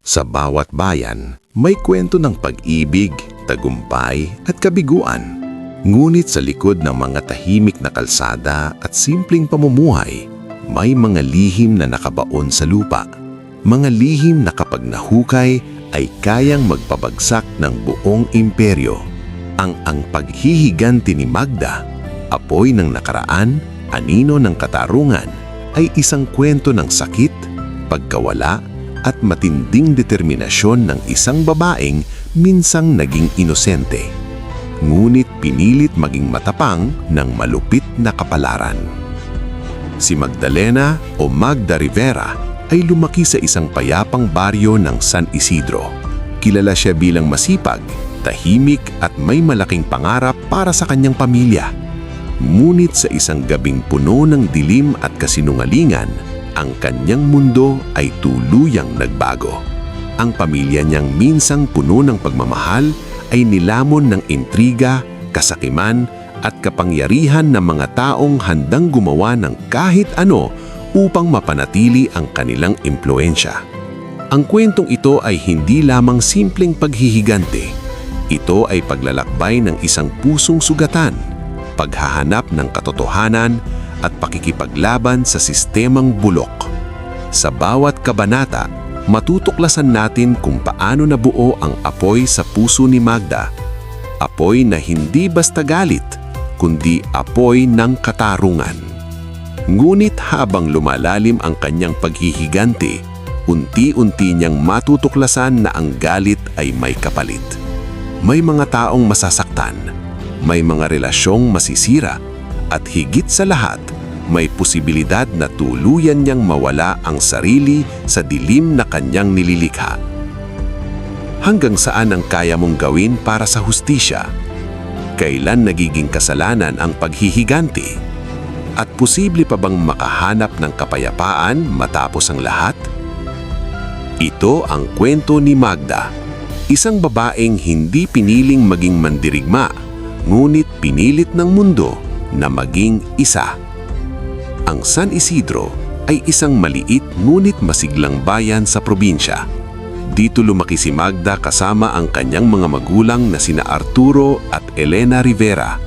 Sa bawat bayan, may kwento ng pag-ibig, tagumpay at kabiguan. Ngunit sa likod ng mga tahimik na kalsada at simpleng pamumuhay, may mga lihim na nakabaon sa lupa. Mga lihim na kapag nahukay ay kayang magpabagsak ng buong imperyo. Ang paghihiganti ni Magda, apoy ng nakaraan, anino ng katarungan, ay isang kwento ng sakit, pagkawala at matinding determinasyon ng isang babaeng minsang naging inosente. Ngunit pinilit maging matapang ng malupit na kapalaran. Si Magdalena o Magda Rivera ay lumaki sa isang payapang baryo ng San Isidro. Kilala siya bilang masipag, tahimik at may malaking pangarap para sa kanyang pamilya. Ngunit sa isang gabing puno ng dilim at kasinungalingan, ang kanyang mundo ay tuluyang nagbago. Ang pamilya niyang minsang puno ng pagmamahal ay nilamon ng intriga, kasakiman at kapangyarihan ng mga taong handang gumawa ng kahit ano upang mapanatili ang kanilang impluensya. Ang kwentong ito ay hindi lamang simpleng paghihigante. Ito ay paglalakbay ng isang pusong sugatan, paghahanap ng katotohanan at pakikipaglaban sa sistemang bulok. Sa bawat kabanata, matutuklasan natin kung paano nabuo ang apoy sa puso ni Magda. Apoy na hindi basta galit, kundi apoy ng katarungan. Ngunit habang lumalalim ang kanyang paghihigante, unti-unti niyang matutuklasan na ang galit ay may kapalit. May mga taong masasaktan, may mga relasyong masisira, at higit sa lahat, may posibilidad na tuluyan niyang mawala ang sarili sa dilim na kanyang nililikha. Hanggang saan ang kaya mong gawin para sa hustisya? Kailan nagiging kasalanan ang paghihiganti? At posible pa bang makahanap ng kapayapaan matapos ang lahat? Ito ang kwento ni Magda, isang babaeng hindi piniling maging mandirigma, ngunit pinilit ng mundo na maging isa. Ang San Isidro ay isang maliit ngunit masiglang bayan sa probinsya. Dito lumaki si Magda kasama ang kanyang mga magulang na sina Arturo at Elena Rivera.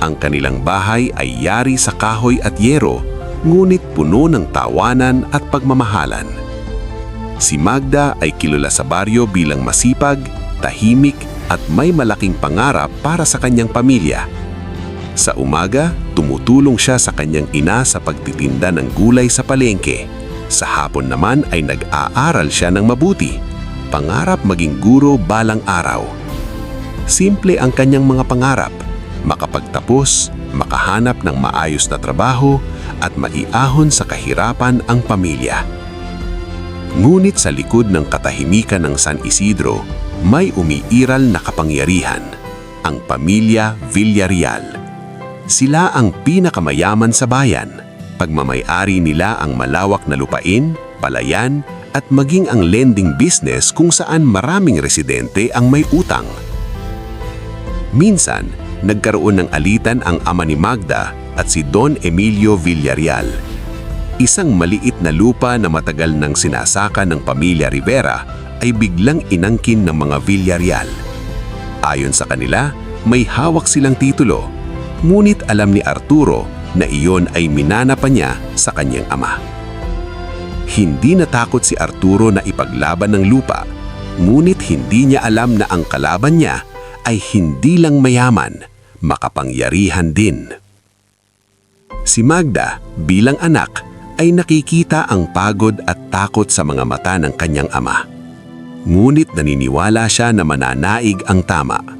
Ang kanilang bahay ay yari sa kahoy at yero, ngunit puno ng tawanan at pagmamahalan. Si Magda ay kilala sa baryo bilang masipag, tahimik at may malaking pangarap para sa kanyang pamilya. Sa umaga, tumutulong siya sa kanyang ina sa pagtitinda ng gulay sa palengke. Sa hapon naman ay nag-aaral siya ng mabuti. Pangarap maging guro balang araw. Simple ang kanyang mga pangarap: makapagtapos, makahanap ng maayos na trabaho, at maiahon sa kahirapan ang pamilya. Ngunit sa likod ng katahimikan ng San Isidro, may umiiral na kapangyarihan: ang pamilya Villarreal. Sila ang pinakamayaman sa bayan. Pagmamay-ari nila ang malawak na lupain, palayan, at maging ang lending business kung saan maraming residente ang may utang. Minsan, nagkaroon ng alitan ang ama ni Magda at si Don Emilio Villarreal. Isang maliit na lupa na matagal nang sinasaka ng pamilya Rivera ay biglang inangkin ng mga Villarreal. Ayon sa kanila, may hawak silang titulo. Ngunit alam ni Arturo na iyon ay minana pa niya sa kanyang ama. Hindi natakot si Arturo na ipaglaban ng lupa, ngunit hindi niya alam na ang kalaban niya ay hindi lang mayaman, makapangyarihan din. Si Magda bilang anak ay nakikita ang pagod at takot sa mga mata ng kanyang ama. Ngunit naniniwala siya na mananaig ang tama.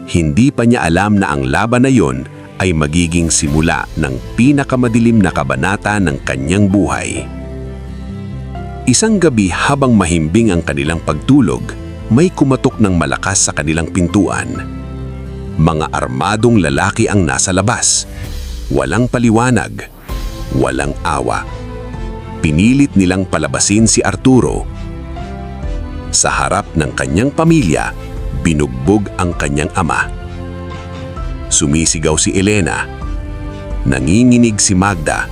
Hindi pa niya alam na ang laban na yon ay magiging simula ng pinakamadilim na kabanata ng kanyang buhay. Isang gabi habang mahimbing ang kanilang pagtulog, may kumatok ng malakas sa kanilang pintuan. Mga armadong lalaki ang nasa labas. Walang paliwanag, walang awa. Pinilit nilang palabasin si Arturo. Sa harap ng kanyang pamilya, binugbog ang kanyang ama. Sumisigaw si Elena. Nanginginig si Magda.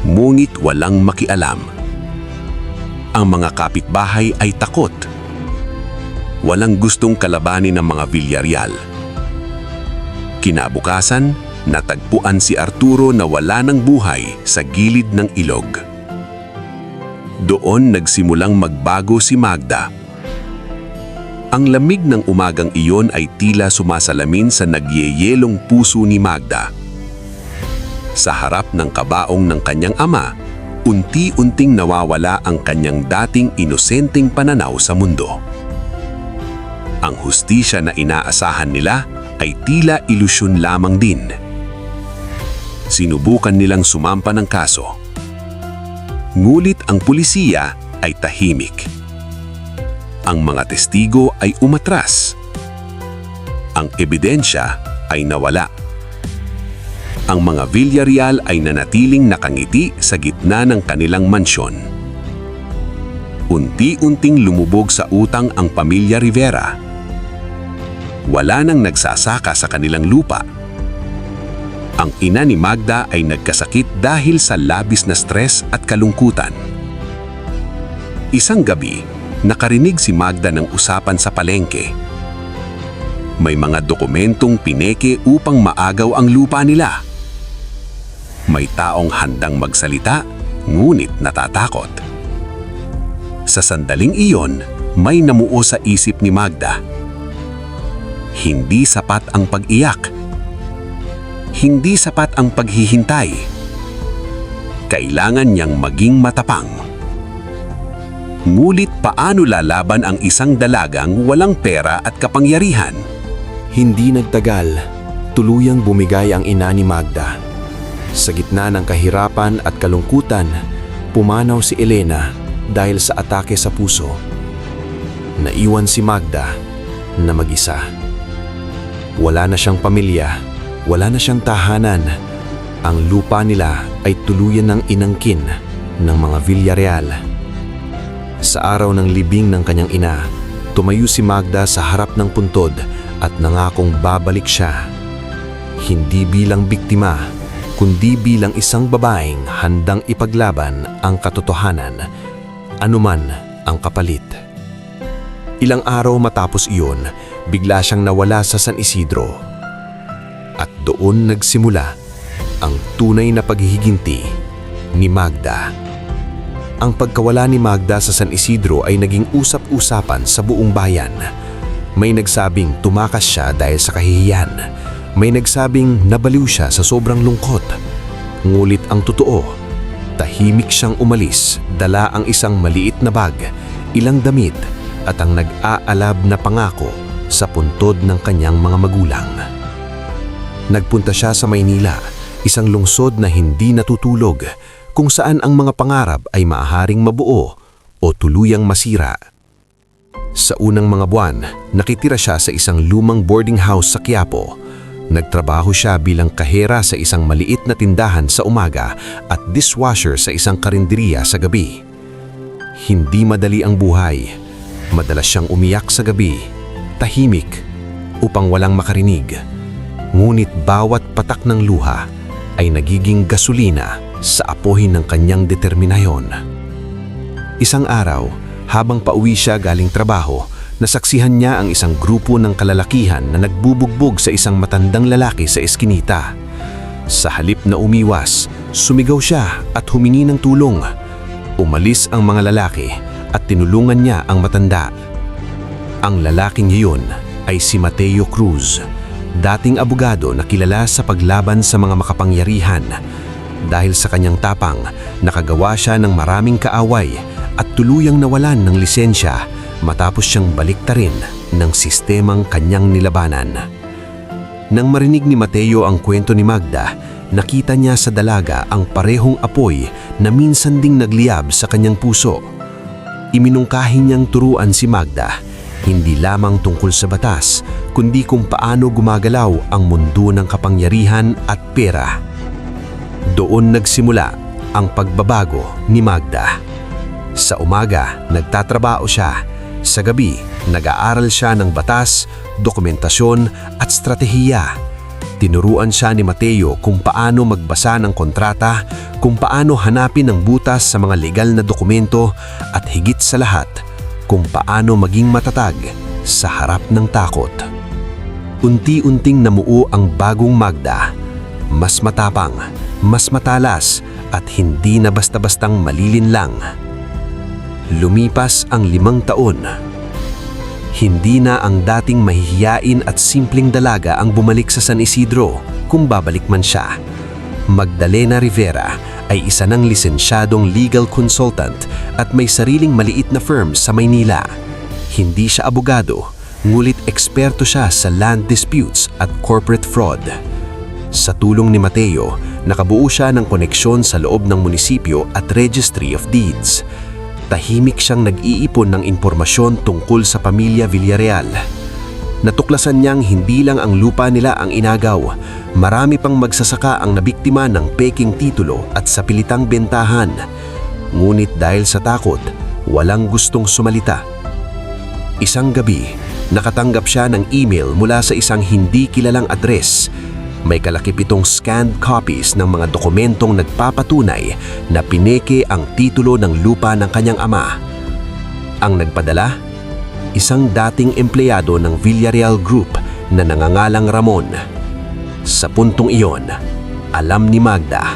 Ngunit walang makialam. Ang mga kapitbahay ay takot. Walang gustong kalabanin ng mga Villarreal. Kinabukasan, natagpuan si Arturo na wala ng buhay sa gilid ng ilog. Doon nagsimulang magbago si Magda. Ang lamig ng umagang iyon ay tila sumasalamin sa nagyeyelong puso ni Magda. Sa harap ng kabaong ng kanyang ama, unti-unting nawawala ang kanyang dating inosenteng pananaw sa mundo. Ang hustisya na inaasahan nila ay tila ilusyon lamang din. Sinubukan nilang sumampa ng kaso. Ngulit ang pulisiya ay tahimik. Ang mga testigo ay umatras. Ang ebidensya ay nawala. Ang mga Villarreal ay nanatiling nakangiti sa gitna ng kanilang mansyon. Unti-unting lumubog sa utang ang pamilya Rivera. Wala nang nagsasaka sa kanilang lupa. Ang ina ni Magda ay nagkasakit dahil sa labis na stress at kalungkutan. Isang gabi, nakarinig si Magda ng usapan sa palengke. May mga dokumentong pineke upang maagaw ang lupa nila. May taong handang magsalita, ngunit natatakot. Sa sandaling iyon, may namuo sa isip ni Magda. Hindi sapat ang pag-iyak. Hindi sapat ang paghihintay. Kailangan niyang maging matapang. Ngulit paano lalaban ang isang dalagang walang pera at kapangyarihan? Hindi nagtagal, tuluyang bumigay ang ina ni Magda. Sa gitna ng kahirapan at kalungkutan, pumanaw si Elena dahil sa atake sa puso. Naiwan si Magda na mag-isa. Wala na siyang pamilya, wala na siyang tahanan. Ang lupa nila ay tuluyan ng inangkin ng mga Villarreal. Sa araw ng libing ng kanyang ina, tumayo si Magda sa harap ng puntod at nangakong babalik siya. Hindi bilang biktima, kundi bilang isang babaeng handang ipaglaban ang katotohanan, anuman ang kapalit. Ilang araw matapos iyon, bigla siyang nawala sa San Isidro. At doon nagsimula ang tunay na paghihiginti ni Magda. Ang pagkawala ni Magda sa San Isidro ay naging usap-usapan sa buong bayan. May nagsabing tumakas siya dahil sa kahihiyan. May nagsabing nabaliw siya sa sobrang lungkot. Ngulit ang totoo, tahimik siyang umalis, dala ang isang maliit na bag, ilang damit at ang nag-aalab na pangako sa puntod ng kanyang mga magulang. Nagpunta siya sa Maynila, isang lungsod na hindi natutulog, kung saan ang mga pangarap ay maaaring mabuo o tuluyang masira. Sa unang mga buwan, nakitira siya sa isang lumang boarding house sa Quiapo. Nagtrabaho siya bilang kahera sa isang maliit na tindahan sa umaga at dishwasher sa isang karinderiya sa gabi. Hindi madali ang buhay. Madalas siyang umiyak sa gabi, tahimik, upang walang makarinig. Ngunit bawat patak ng luha ay nagiging gasolina sa apohin ng kanyang determinasyon. Isang araw, habang pauwi siya galing trabaho, nasaksihan niya ang isang grupo ng kalalakihan na nagbubugbog sa isang matandang lalaki sa eskinita. Sa halip na umiwas, sumigaw siya at humingi ng tulong. Umalis ang mga lalaki at tinulungan niya ang matanda. Ang lalaking iyon ay si Mateo Cruz, dating abogado na kilala sa paglaban sa mga makapangyarihan. Dahil sa kanyang tapang, nakagawa siya ng maraming kaaway at tuluyang nawalan ng lisensya matapos siyang baliktarin ng sistemang kanyang nilabanan. Nang marinig ni Mateo ang kwento ni Magda, nakita niya sa dalaga ang parehong apoy na minsan ding nagliyab sa kanyang puso. Iminungkahi niyang turuan si Magda, hindi lamang tungkol sa batas, kundi kung paano gumagalaw ang mundo ng kapangyarihan at pera. Doon nagsimula ang pagbabago ni Magda. Sa umaga, nagtatrabaho siya. Sa gabi, nag-aaral siya ng batas, dokumentasyon at stratehiya. Tinuruan siya ni Mateo kung paano magbasa ng kontrata, kung paano hanapin ang butas sa mga legal na dokumento at higit sa lahat, kung paano maging matatag sa harap ng takot. Unti-unting namuo ang bagong Magda. Mas matapang, mas matalas at hindi na basta-bastang malilinlang. Lumipas ang 5 taon. Hindi na ang dating mahihiyain at simpleng dalaga ang bumalik sa San Isidro kung babalik man siya. Magdalena Rivera ay isa ng lisensyadong legal consultant at may sariling maliit na firm sa Maynila. Hindi siya abogado, ngulit eksperto siya sa land disputes at corporate fraud. Sa tulong ni Mateo, nakabuo siya ng koneksyon sa loob ng munisipyo at Registry of Deeds. Tahimik siyang nag-iipon ng impormasyon tungkol sa pamilya Villarreal. Natuklasan niyang hindi lang ang lupa nila ang inagaw, marami pang magsasaka ang nabiktima ng peking titulo at sa pilitang bentahan. Ngunit dahil sa takot, walang gustong sumalita. Isang gabi, nakatanggap siya ng email mula sa isang hindi kilalang address. May kalakipitong scanned copies ng mga dokumentong nagpapatunay na pineke ang titulo ng lupa ng kanyang ama. Ang nagpadala? Isang dating empleyado ng Villarreal Group na nangangalang Ramon. Sa puntong iyon, alam ni Magda,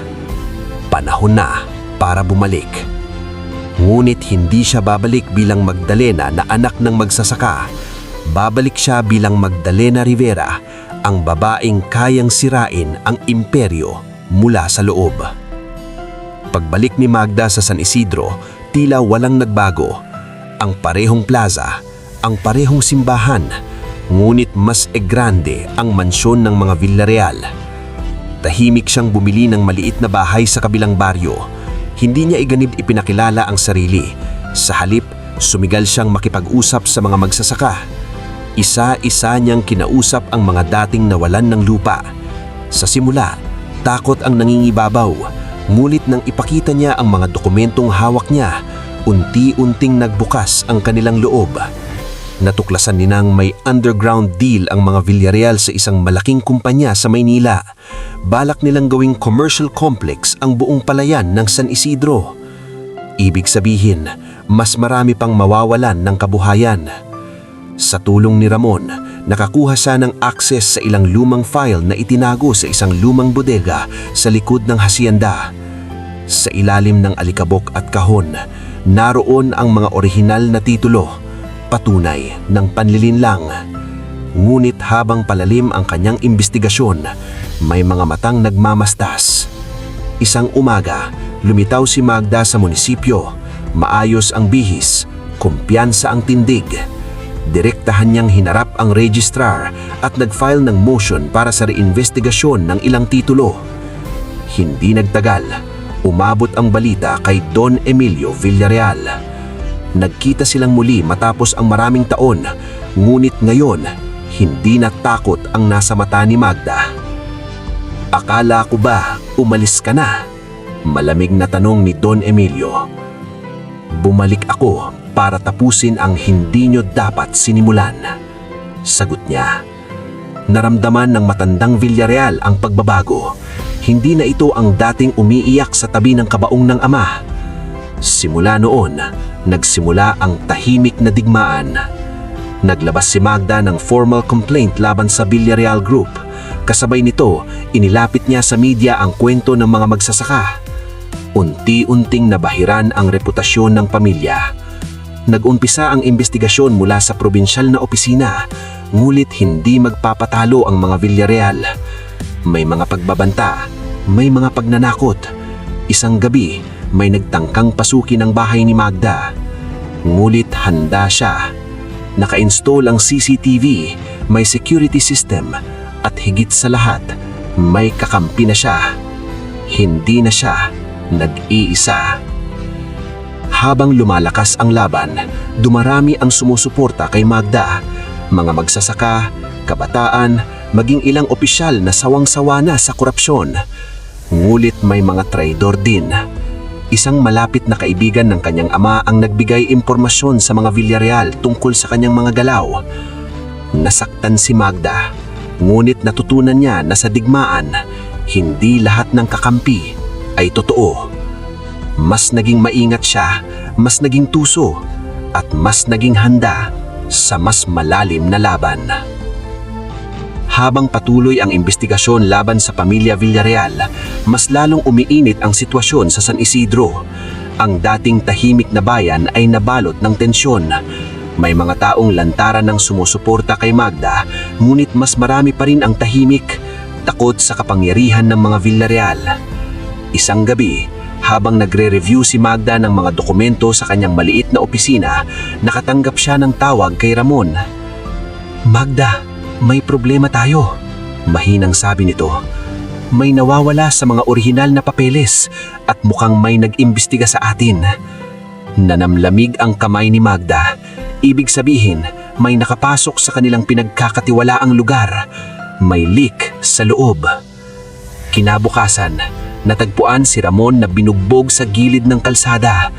panahon na para bumalik. Ngunit hindi siya babalik bilang Magdalena na anak ng magsasaka. Babalik siya bilang Magdalena Rivera, ang babaeng kayang sirain ang imperyo mula sa loob. Pagbalik ni Magda sa San Isidro, tila walang nagbago. Ang parehong plaza, ang parehong simbahan, ngunit mas grande ang mansyon ng mga Villarreal. Tahimik siyang bumili ng maliit na bahay sa kabilang baryo. Hindi niya iganib ipinakilala ang sarili. Sa halip, sumigal siyang makipag-usap sa mga magsasaka. Isa-isa niyang kinausap ang mga dating nawalan ng lupa. Sa simula, takot ang nangingibabaw, ngunit nang ipakita niya ang mga dokumentong hawak niya, unti-unting nagbukas ang kanilang loob. Natuklasan ninang may underground deal ang mga Villarreal sa isang malaking kumpanya sa Maynila. Balak nilang gawing commercial complex ang buong palayan ng San Isidro. Ibig sabihin, mas marami pang mawawalan ng kabuhayan. Sa tulong ni Ramon, nakakuha siya ng access sa ilang lumang file na itinago sa isang lumang bodega sa likod ng hasyenda. Sa ilalim ng alikabok at kahon, naroon ang mga orihinal na titulo, patunay ng panlilinlang. Ngunit habang palalim ang kanyang imbestigasyon, may mga matang nagmamastas. Isang umaga, lumitaw si Magda sa munisipyo. Maayos ang bihis, kumpiyansa ang tindig. Direktahan niyang hinarap ang registrar at nag-file ng motion para sa reinvestigasyon ng ilang titulo. Hindi nagtagal, umabot ang balita kay Don Emilio Villarreal. Nagkita silang muli matapos ang maraming taon, ngunit ngayon, hindi na takot ang nasa mata ni Magda. "Akala ko ba umalis ka na?" Malamig na tanong ni Don Emilio. "Bumalik ako para tapusin ang hindi nyo dapat sinimulan," sagot niya. Naramdaman ng matandang Villarreal ang pagbabago. Hindi na ito ang dating umiiyak sa tabi ng kabaong ng ama. Simula noon, nagsimula ang tahimik na digmaan. Naglabas si Magda ng formal complaint laban sa Villarreal Group. Kasabay nito, inilapit niya sa media ang kwento ng mga magsasaka. Unti-unting nabahiran ang reputasyon ng pamilya. Nag-umpisa ang investigasyon mula sa probinsyal na opisina, ngulit hindi magpapatalo ang mga Villarreal. May mga pagbabanta, may mga pagnanakot. Isang gabi, may nagtangkang pasukin ang bahay ni Magda. Ngulit handa siya. Naka-install ang CCTV, may security system, at higit sa lahat, may kakampi na siya. Hindi na siya nag-iisa. Habang lumalakas ang laban, dumarami ang sumusuporta kay Magda. Mga magsasaka, kabataan, maging ilang opisyal na sawang-sawa na sa korupsyon. Ngulit may mga traidor din. Isang malapit na kaibigan ng kanyang ama ang nagbigay impormasyon sa mga Villarreal tungkol sa kanyang mga galaw. Nasaktan si Magda. Ngunit natutunan niya na sa digmaan, hindi lahat ng kakampi ay totoo. Mas naging maingat siya, mas naging tuso, at mas naging handa sa mas malalim na laban. Habang patuloy ang investigasyon laban sa pamilya Villarreal, mas lalong umiinit ang sitwasyon sa San Isidro. Ang dating tahimik na bayan ay nabalot ng tensyon. May mga taong lantaran ng sumusuporta kay Magda, ngunit mas marami pa rin ang tahimik, takot sa kapangyarihan ng mga Villarreal. Isang gabi, habang nagre-review si Magda ng mga dokumento sa kanyang maliit na opisina, nakatanggap siya ng tawag kay Ramon. "Magda, may problema tayo," mahinang sabi nito. "May nawawala sa mga orihinal na papeles at mukhang may nag-imbestiga sa atin." Nanamlamig ang kamay ni Magda. Ibig sabihin, may nakapasok sa kanilang pinagkakatiwalaang lugar. May leak sa loob. Kinabukasan, natagpuan si Ramon na binugbog sa gilid ng kalsada.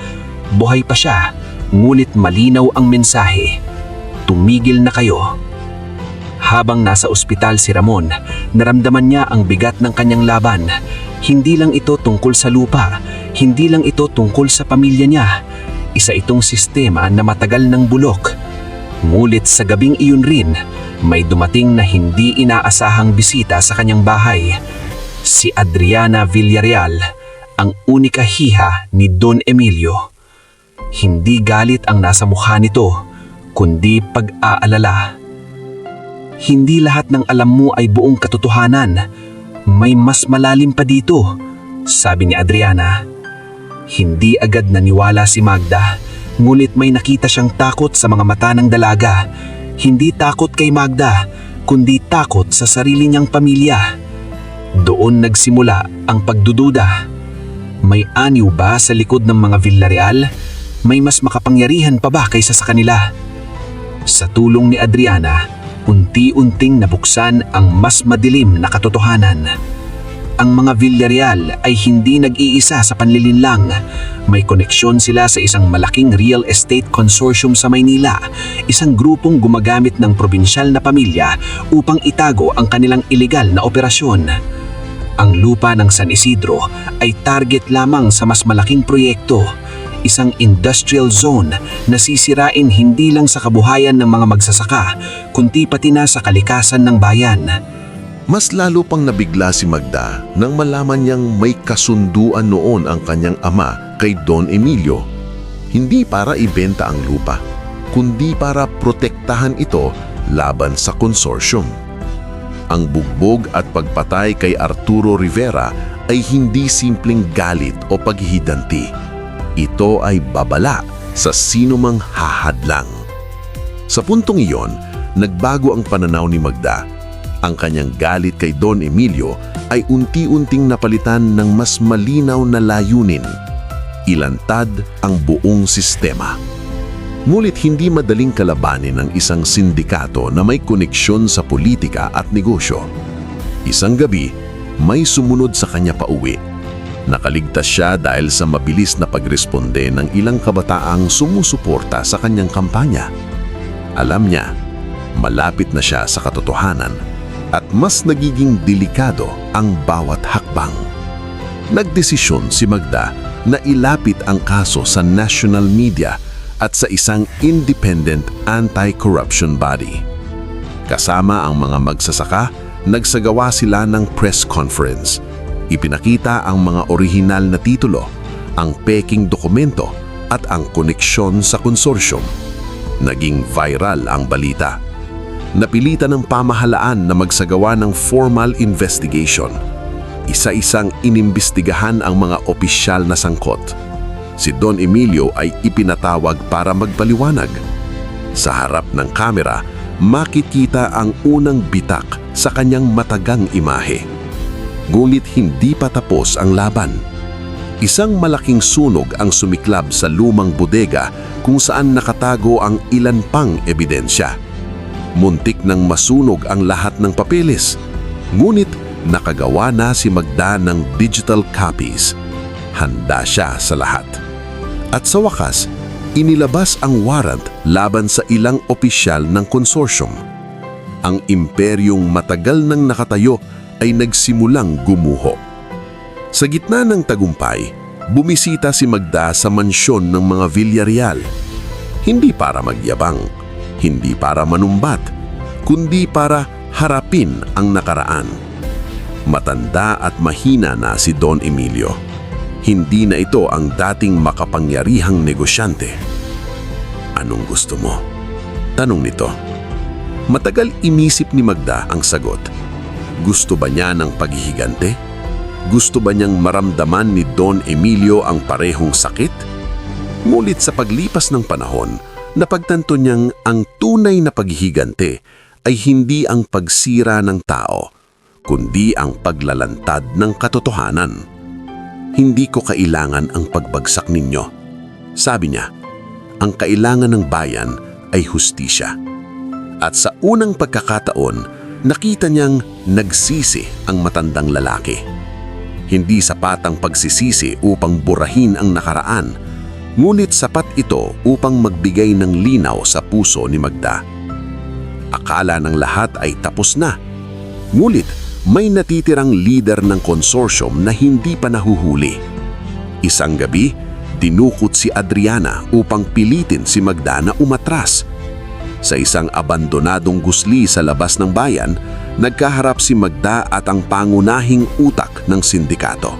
Buhay pa siya, ngunit malinaw ang mensahe. "Tumigil na kayo." Habang nasa ospital si Ramon, naramdaman niya ang bigat ng kanyang laban. Hindi lang ito tungkol sa lupa, hindi lang ito tungkol sa pamilya niya. Isa itong sistema na matagal ng bulok. Ngulit sa gabing iyon rin, may dumating na hindi inaasahang bisita sa kanyang bahay. Si Adriana Villarreal, ang unika hiha ni Don Emilio. Hindi galit ang nasa mukha nito, kundi pag-aalala. "Hindi lahat ng alam mo ay buong katotohanan. May mas malalim pa dito," sabi ni Adriana. Hindi agad naniwala si Magda, ngunit may nakita siyang takot sa mga mata ng dalaga. Hindi takot kay Magda, kundi takot sa sarili niyang pamilya. Doon nagsimula ang pagdududa. May aniw ba sa likod ng mga Villarreal? May mas makapangyarihan pa ba kaysa sa kanila? Sa tulong ni Adriana, unti-unting nabuksan ang mas madilim na katotohanan. Ang mga Villarreal ay hindi nag-iisa sa panlilinlang. May koneksyon sila sa isang malaking real estate consortium sa Maynila, isang grupong gumagamit ng probinsyal na pamilya upang itago ang kanilang ilegal na operasyon. Ang lupa ng San Isidro ay target lamang sa mas malaking proyekto, isang industrial zone na sisirain hindi lang sa kabuhayan ng mga magsasaka, kundi pati na sa kalikasan ng bayan. Mas lalo pang nabigla si Magda nang malaman niyang may kasunduan noon ang kanyang ama kay Don Emilio. Hindi para ibenta ang lupa, kundi para protektahan ito laban sa konsorsyum. Ang bugbog at pagpatay kay Arturo Rivera ay hindi simpleng galit o paghihidanti. Ito ay babala sa sinumang hahadlang. Sa puntong iyon, nagbago ang pananaw ni Magda. Ang kanyang galit kay Don Emilio ay unti-unting napalitan ng mas malinaw na layunin. Ilantad ang buong sistema. Ngunit hindi madaling kalabanin ng isang sindikato na may koneksyon sa politika at negosyo. Isang gabi, may sumunod sa kanya pauwi. Nakaligtas siya dahil sa mabilis na pagresponde ng ilang kabataang sumusuporta sa kanyang kampanya. Alam niya, malapit na siya sa katotohanan at mas nagiging delikado ang bawat hakbang. Nagdesisyon si Magda na ilapit ang kaso sa national media at sa isang independent anti-corruption body. Kasama ang mga magsasaka, nagsagawa sila ng press conference. Ipinakita ang mga orihinal na titulo, ang peking dokumento at ang koneksyon sa konsorsyum. Naging viral ang balita. Napilitan ng pamahalaan na magsagawa ng formal investigation. Isa-isang inimbestigahan ang mga opisyal na sangkot. Si Don Emilio ay ipinatawag para magpaliwanag. Sa harap ng kamera, makikita ang unang bitak sa kanyang matagang imahe. Ngunit hindi pa tapos ang laban. Isang malaking sunog ang sumiklab sa lumang bodega kung saan nakatago ang ilan pang ebidensya. Muntik nang masunog ang lahat ng papeles, ngunit nakagawa na si Magda ng digital copies. Handa siya sa lahat. At sa wakas, inilabas ang warrant laban sa ilang opisyal ng konsorsyum. ang imperyong matagal nang nakatayo ay nagsimulang gumuho. Sa gitna ng tagumpay, bumisita si Magda sa mansyon ng mga Villarreal. Hindi para magyabang, hindi para manumbat, kundi para harapin ang nakaraan. Matanda at mahina na si Don Emilio. Hindi na ito ang dating makapangyarihang negosyante. Anong gusto mo? Tanong nito. Matagal inisip ni Magda ang sagot. Gusto ba niya ng paghihigante? Gusto ba niyang maramdaman ni Don Emilio ang parehong sakit? Ngunit sa paglipas ng panahon, napagtanto niyang ang tunay na paghihigante ay hindi ang pagsira ng tao, kundi ang paglalantad ng katotohanan. Hindi ko kailangan ang pagbagsak ninyo. Sabi niya, ang kailangan ng bayan ay hustisya. At sa unang pagkakataon, nakita niyang nagsisi ang matandang lalaki. Hindi sapat ang pagsisisi upang burahin ang nakaraan, ngunit sapat ito upang magbigay ng linaw sa puso ni Magda. Akala ng lahat ay tapos na, ngunit may natitirang leader ng konsorsyum na hindi pa nahuhuli. Isang gabi, dinukot si Adriana upang pilitin si Magda na umatras. Sa isang abandonadong gusli sa labas ng bayan, nagkaharap si Magda at ang pangunahing utak ng sindikato.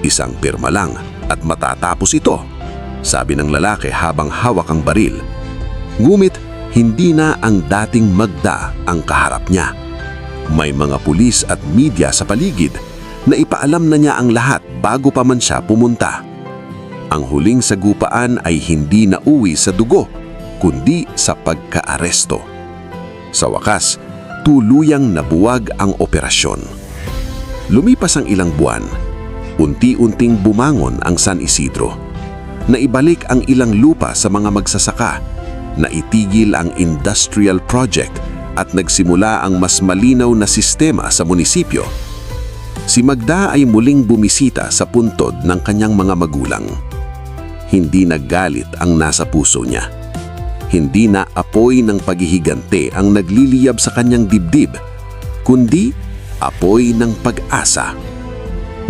Isang pirma lang at matatapos ito, sabi ng lalaki habang hawak ang baril. Ngumit, hindi na ang dating Magda ang kaharap niya. May mga pulis at media sa paligid na ipaalam na niya ang lahat bago pa man siya pumunta. Ang huling sagupaan ay hindi nauwi sa dugo, kundi sa pagkaaresto. Sa wakas, tuluyang nabuwag ang operasyon. Lumipas ang ilang buwan, unti-unting bumangon ang San Isidro. Naibalik ang ilang lupa sa mga magsasaka, naitigil ang industrial project at nagsimula ang mas malinaw na sistema sa munisipyo. Si Magda ay muling bumisita sa puntod ng kanyang mga magulang. Hindi naggalit ang nasa puso niya. Hindi na apoy ng paghihigante ang nagliliyab sa kanyang dibdib, kundi apoy ng pag-asa.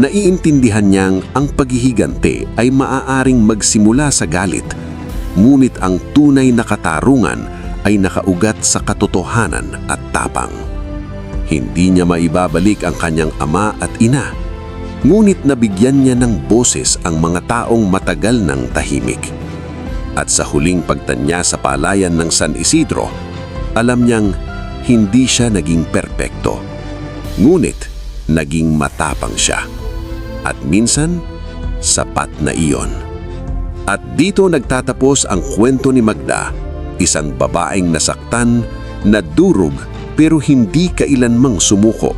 Naiintindihan niyang ang paghihigante ay maaaring magsimula sa galit, ngunit ang tunay na katarungan ay nakaugat sa katotohanan at tapang. Hindi niya maibabalik ang kanyang ama at ina, ngunit nabigyan niya ng boses ang mga taong matagal ng tahimik. At sa huling pagtanya sa palayan ng San Isidro, alam niyang hindi siya naging perpekto. Ngunit, naging matapang siya. At minsan, sapat na iyon. At dito nagtatapos ang kwento ni Magda, isang babaeng nasaktan, nadurog, pero hindi kailanmang sumuko.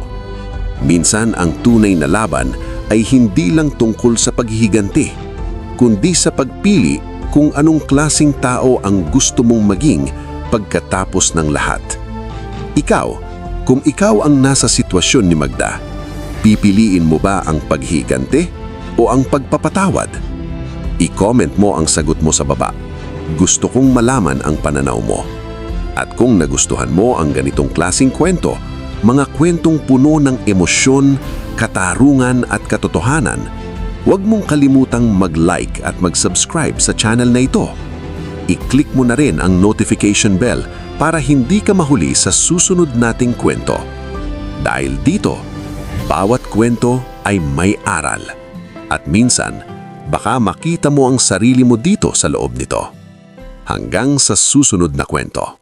Minsan ang tunay na laban ay hindi lang tungkol sa paghihiganti, kundi sa pagpili kung anong klasing tao ang gusto mong maging pagkatapos ng lahat. Ikaw, kung ikaw ang nasa sitwasyon ni Magda, pipiliin mo ba ang paghihigante o ang pagpapatawad? I-comment mo ang sagot mo sa baba. Gusto kong malaman ang pananaw mo. At kung nagustuhan mo ang ganitong klasing kwento, mga kwentong puno ng emosyon, katarungan at katotohanan, huwag mong kalimutang mag-like at mag-subscribe sa channel na ito. I-click mo na rin ang notification bell para hindi ka mahuli sa susunod nating kwento. Dahil dito, bawat kwento ay may aral. At minsan, baka makita mo ang sarili mo dito sa loob nito. Hanggang sa susunod na kwento.